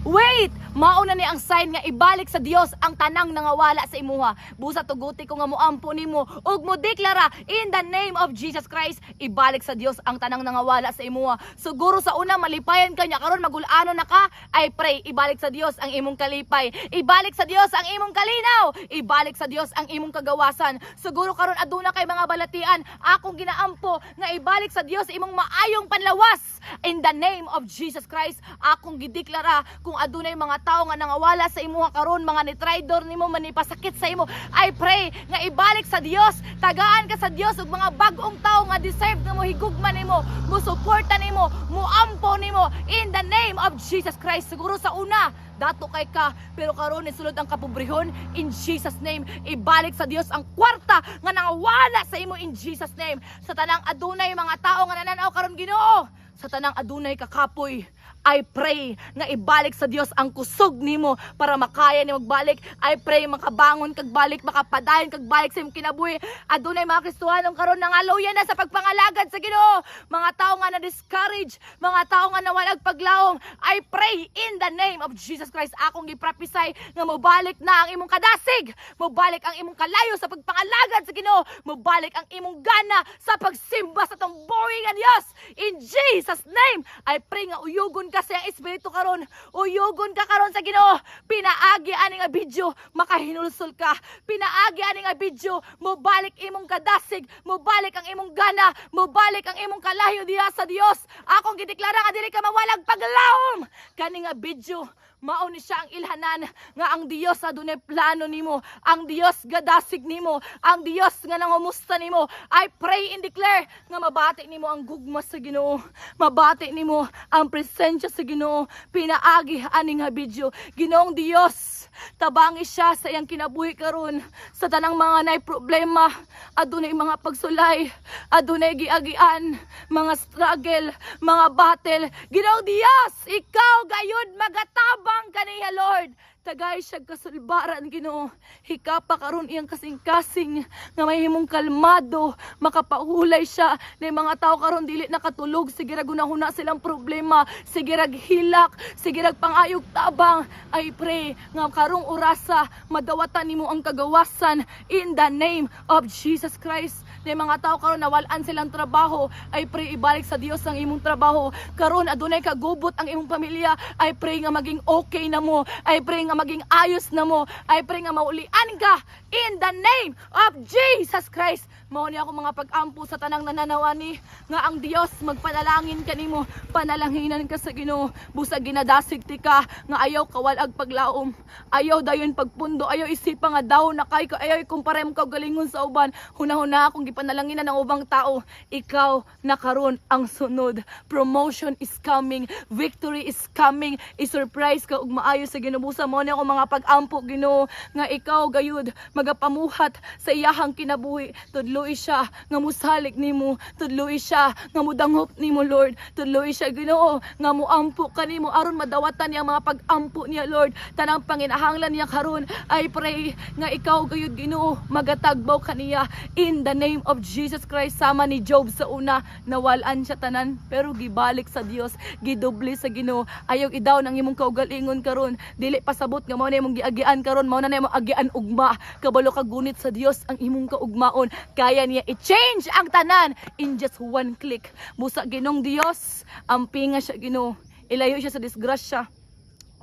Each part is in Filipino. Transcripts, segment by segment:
Wait! Mauna ni ang sign nga ibalik sa Dios ang tanang nangawala sa imuha. Busa tuguti ko nga moampo nimo ug mo deklara in the name of Jesus Christ, ibalik sa Dios ang tanang nangawala sa imuha. Siguro sa una malipayan ka nya karon magulano na ka, I pray ibalik sa Dios ang imong kalipay. Ibalik sa Dios ang imong kalinaw. Ibalik sa Dios ang imong kagawasan. Siguro karon aduna kay mga balatian, akong ginaampo nga ibalik sa Dios imong maayong panlawas. In the name of Jesus Christ, akong gideklara kung adunay mga tao nga nangawala sa imuha karon, mga nitraidor nimo, manipasakit sa imo, I pray nga ibalik sa Dios, tagaan ka sa Dios ug mga bag-ong tao nga deserve nga mo higugman nimo, mo suporta nimo, mo ampo nimo in the name of Jesus Christ. Siguro sa una dato kay ka, pero karon isulod ang kapobrehon in Jesus name. Ibalik sa Dios ang kwarta nga nangawala sa imo in Jesus name. Sa tanang adunay mga tao nga nananaw karon Ginoo, sa tanang adunay kakapoy, I pray nga ibalik sa Dios ang kusog nimo para makaya ni magbalik. I pray makabangon kag balik, makapadayon kag balik sa imong kinabuhi. Adunay mga Kristohanong karon nangaluya na sa pagpangalagad sa Ginoo. Mga tao nga na discourage, mga tao nga nawalag paglaom, I pray in the name of Jesus Christ, akong giprophesy nga mobalik na ang imong kadasig, mobalik ang imong kalayo sa pagpangalagad sa Ginoo, mobalik ang imong gana sa pagsimba sa tong buhi nga Dios. In Jesus name, I pray nga uyugon ka sa espiritu karon, uyugon ka karon sa Ginoo. Pinaagi ani nga video, makahinulsol ka. Pinaagi ani nga video, mobalik imong kadasig, mobalik ang imong gana, mobalik ang imong kalayo diha sa Dios. Akong gideklara nga dili ka mawalag paglaom. Kani nga video mao ni siya ang ilhanan nga ang Dios adunay plano nimo, ang Dios gadasig nimo, ang Dios nga nangumusta nimo. I pray and declare nga mabati nimo ang gugma sa Ginoo, mabati nimo ang presensya sa Ginoo. Pinaagi ani nga video, Ginoong Dios, tabangi siya sa iyang kinabuhi karon sa tanang mga nay problema, adunay mga pagsulay, adunay giagian, mga struggle, mga battle. Ginoong Dios, ikaw gayud magatabang kaniya Lord. Tagay siya kasulbaran Ginoo. Hikapa karon iyang kasing-kasing nga mahimong kalmado, makapahulay siya na mga tao karon dili nakatulog, sige ra gunahuna silang problema, sige ra hilak, sige ra pangayog tabang. I pray nga karong orasa madawatan nimo ang kagawasan in the name of Jesus Christ. Na mga tao karon nawalan silang trabaho, I pray ibalik sa Dios ang imong trabaho. Karon adunay kagubot ang imong pamilya, I pray nga maging okay na mo, I pray nga maging ayos na mo, I pray nga maulian ka in the name of Jesus Christ. Mao ni ako mga pag-ampo sa tanang nananawani nga ang Dios magpanalangin kanimo, panalanginan ka sa Ginoo. Busa ginadasig ti ka nga ayaw kawalag paglaom, ayaw dayon pagpundo, ayaw isipa nga daw na kay ka, ayaw ikumpare mo ka galingon sa uban. Hunahuna akong gipanalangin ng ubang tao, ikaw na karon ang sunod. Promotion is coming, victory is coming, i-surprise ka ug maayo sa Ginoo. Busa mo ni ako mga pag-ampo Ginoo nga ikaw gayud magapamuhat sa iyahang kinabuhi. Tudloi siya nga musalik nimo, tudloi siya nga mudanghop nimo Lord, tudloi siya Ginoo nga muampo kanimo aron madawatan niya mga pag-ampo niya Lord. Tanang panginahanglan niya karon, I pray nga ikaw gayud Ginoo magatagbaw kaniya in the name of Jesus Christ. Sama ni Job sa una, nawalan siya tanan pero gibalik sa Dios, gidobli sa Ginoo. Ayaw idaw nang imong kaugalingon karon, dili pasabot nga mao na imong giagian karon, mao na imong agian ugma. Kabalo ka gunit sa Dios ang imong kaugmaon, kaya niya i-change ang tanan in just one click. Busa Ginong Dios, ampinga siya Ginoo, ilayo siya sa disgrasya,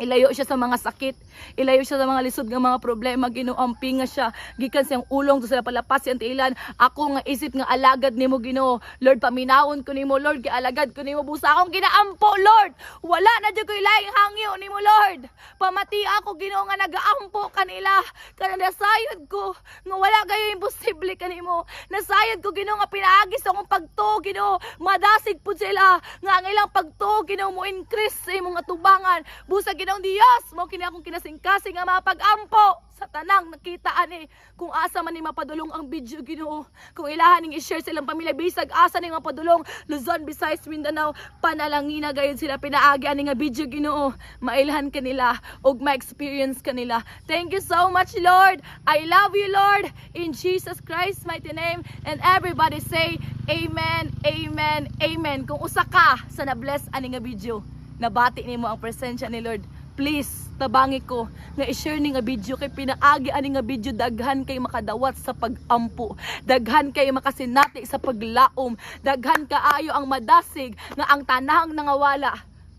ilayo siya sa mga sakit, ilayo siya sa mga lisod nga mga problema. Ginoo, ampinga siya, gikan siyang ulong to sila palapasi ang tiilan. Ako nga isip nga alagad nimo Ginoo Lord, paminawon ko nimo Lord, kay alagad ko nimo. Busa akong ginaampo Lord, wala na jud ko ilaing hangyo nimo Lord. Pamati ako Ginoo nga nagaampo kanila, kana nasayod ko nga wala gayo imposible kanimo. Nasayod ko Ginoo nga pinaagi sa akong pagtuo Ginoo, madasig pud sila nga ang ilang pagtuo Ginoo mo increase sa imong atubangan. Busa Ginoong Dios, mo kini akong kinasing-kasing nga mga pag-ampo sa tanang nakita ani. Kung asa man ni mapadulong ang video Ginoo, kung ilahan ning i-share silang pamilya, bisag asa ning mapadulong Luzon, Visayas, Mindanao, panalangina gayud sila, pinaagi ani nga video Ginoo, mailhan kanila og ma-experience kanila. Thank you so much Lord, I love you Lord, in Jesus Christ mighty name. And everybody say amen, amen, amen. Kung usa ka sa na-bless ani nga video, nabati nimo ang presensya ni Lord, please tabangi ko nga i-share ni nga video kay pinaagi ani nga video daghan kay makadawat sa pagampo, daghan kay makasinati sa paglaom, daghan kaayo ang madasig nga ang tanang nangawala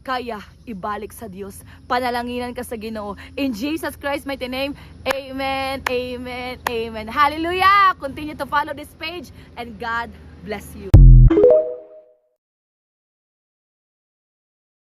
kaya ibalik sa Dios. Panalanginan ka sa Ginoo in Jesus Christ mighty name. Amen, amen, amen. Hallelujah. Continue to follow this page and God bless you.